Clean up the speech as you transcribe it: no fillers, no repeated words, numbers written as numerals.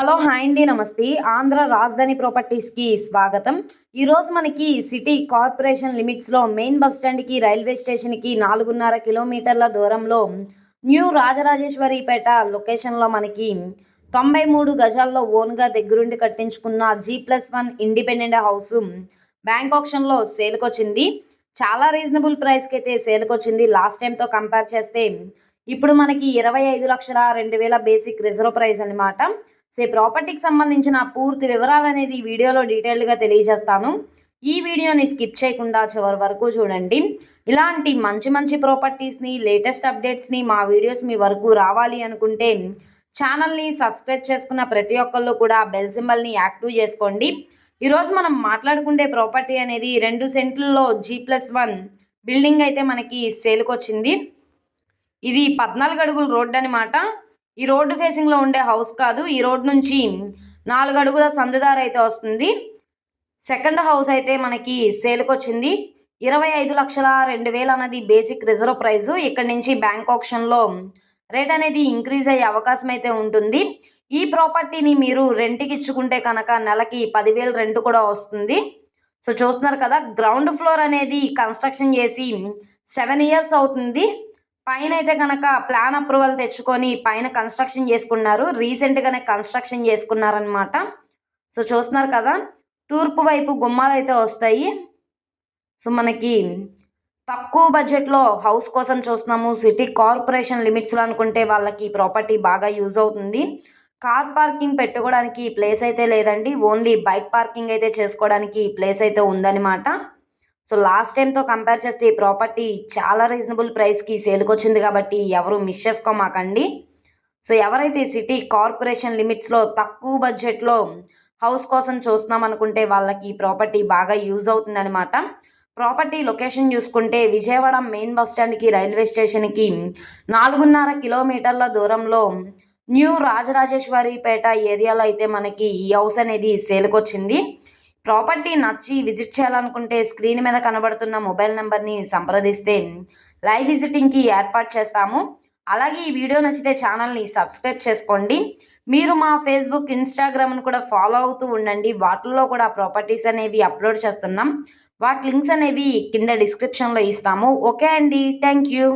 Hello! Hi అండి. నమస్తే. ఆంధ్ర రాజధాని ప్రాపర్టీస్‌కి స్వాగతం. ఈరోజు మనకి సిటీ కార్పొరేషన్ లిమిట్స్‌లో మెయిన్ బస్ స్టాండ్‌కి, రైల్వే స్టేషన్‌కి 4.5 కిలోమీటర్ల దూరంలో న్యూ రాజరాజేశ్వరిపేట లొకేషన్‌లో మనకి 93 గజాల్లో ఓన్‌గా దగ్గరుండి కట్టించుకున్న G+1 ఇండిపెండెంట్ హౌసు బ్యాంక్ ఆక్షన్‌లో సేల్‌కొచ్చింది. చాలా రీజనబుల్ ప్రైస్‌కైతే సేల్‌కొచ్చింది. లాస్ట్ టైమ్‌తో కంపేర్ చేస్తే ఇప్పుడు మనకి 25,02,000 బేసిక్ రిజర్వ్ ప్రైస్ అనమాట. సో, ఈ ప్రాపర్టీకి సంబంధించిన పూర్తి వివరాలనేది ఈ వీడియోలో డీటెయిల్డ్‌గా తెలియజేస్తాను. ఈ వీడియోని స్కిప్ చేయకుండా చివరి వరకు చూడండి. ఇలాంటి మంచి మంచి ప్రాపర్టీస్‌ని, లేటెస్ట్ అప్డేట్స్‌ని మా వీడియోస్ మీ వరకు రావాలి అనుకుంటే ఛానల్‌ని సబ్స్క్రైబ్ చేసుకున్న ప్రతి ఒక్కళ్ళు కూడా బెల్ సింబల్‌ని యాక్టివ్ చేసుకోండి. ఈరోజు మనం మాట్లాడుకుండే ప్రాపర్టీ అనేది 2 సెంట్లలో G+1 బిల్డింగ్ అయితే మనకి సేల్‌కొచ్చింది. ఇది 14 అడుగుల రోడ్ అనమాట. ఈ రోడ్డు ఫేసింగ్‌లో ఉండే హౌస్ కాదు. ఈ రోడ్ నుంచి 4 అడుగుల సందుదారి అయితే వస్తుంది. సెకండ్ హౌస్ అయితే మనకి సేల్‌కొచ్చింది. 25,02,000 అన్నది బేసిక్ రిజర్వ్ ప్రైస్. ఇక్కడి నుంచి బ్యాంక్ ఆక్షన్‌లో రేట్ అనేది ఇంక్రీజ్ అయ్యే అవకాశం అయితే ఉంటుంది. ఈ ప్రాపర్టీని మీరు రెంట్‌కి ఇచ్చుకుంటే కనుక నెలకి 10,000 రెంట్ కూడా వస్తుంది. సో, చూస్తున్నారు కదా! గ్రౌండ్ ఫ్లోర్ అనేది కన్‌స్ట్రక్షన్ చేసి 7 ఇయర్స్ అవుతుంది. పైనైతే గనక ప్లాన్ అప్రూవల్ తెచ్చుకొని పైన కన్‌స్ట్రక్షన్ చేసుకున్నారు. రీసెంట్‌గానే కన్‌స్ట్రక్షన్ చేసుకున్నారనమాట. సో, చూస్తున్నారు కదా! తూర్పు వైపు గుమ్మాలైతే వస్తాయి. సో, మనకి తక్కువ బడ్జెట్‌లో హౌస్ కోసం చూస్తున్నాము. సిటీ కార్పొరేషన్ లిమిట్స్‌లో అనుకుంటే వాళ్ళకి ప్రాపర్టీ బాగా యూజ్ అవుతుంది. కార్ పార్కింగ్ పెట్టుకోవడానికి ప్లేస్ అయితే లేదండి. ఓన్లీ బైక్ పార్కింగ్ అయితే చేసుకోవడానికి ప్లేస్ అయితే ఉందనమాట. సో, లాస్ట్ టైమ్‌తో కంపేర్ చేస్తే ఈ ప్రాపర్టీ చాలా రీజనబుల్ ప్రైస్‌కి సేల్‌కొచ్చింది కాబట్టి ఎవరు మిస్ చేసుకోమాకండి. సో, ఎవరైతే సిటీ కార్పొరేషన్ లిమిట్స్‌లో తక్కువ బడ్జెట్‌లో హౌస్ కోసం చూస్తున్నామనుకుంటే వాళ్ళకి ఈ ప్రాపర్టీ బాగా యూజ్ అవుతుందనమాట. ప్రాపర్టీ లొకేషన్ చూసుకుంటే విజయవాడ మెయిన్ బస్ స్టాండ్‌కి, రైల్వే స్టేషన్‌కి 4.5 కిలోమీటర్ల దూరంలో న్యూ రాజరాజేశ్వరిపేట ఏరియాలో అయితే మనకి ఈ హౌస్ అనేది సేల్‌కొచ్చింది. ప్రాపర్టీ నచ్చి విజిట్ చేయాలనుకుంటే స్క్రీన్ మీద కనబడుతున్న మొబైల్ నెంబర్‌ని సంప్రదిస్తే లైవ్ విజిటింగ్‌కి ఏర్పాటు చేస్తాము. అలాగే ఈ వీడియో నచ్చితే ఛానల్‌ని సబ్స్క్రైబ్ చేసుకోండి. మీరు మా ఫేస్‌బుక్, ఇన్‌స్టాగ్రామ్‌ను కూడా ఫాలో అవుతూ ఉండండి. వాటిల్లో కూడా ప్రాపర్టీస్ అనేవి అప్‌లోడ్ చేస్తున్నాం. వాటి లింక్స్ అనేవి కింద డిస్క్రిప్షన్‌లో ఇస్తాము. ఓకే అండి. Thank you.